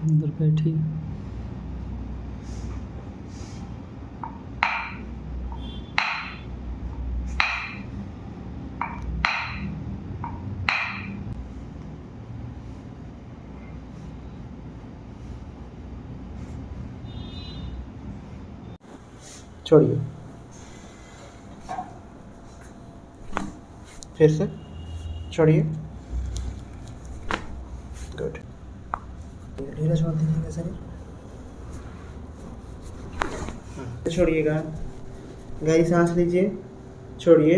अंदर बैठी। छोड़िए, फिर से छोड़िए। गुड। ढीला छोड़ दीजिएगा सर। छोड़िएगा, गहरी सांस लीजिए, छोड़िए।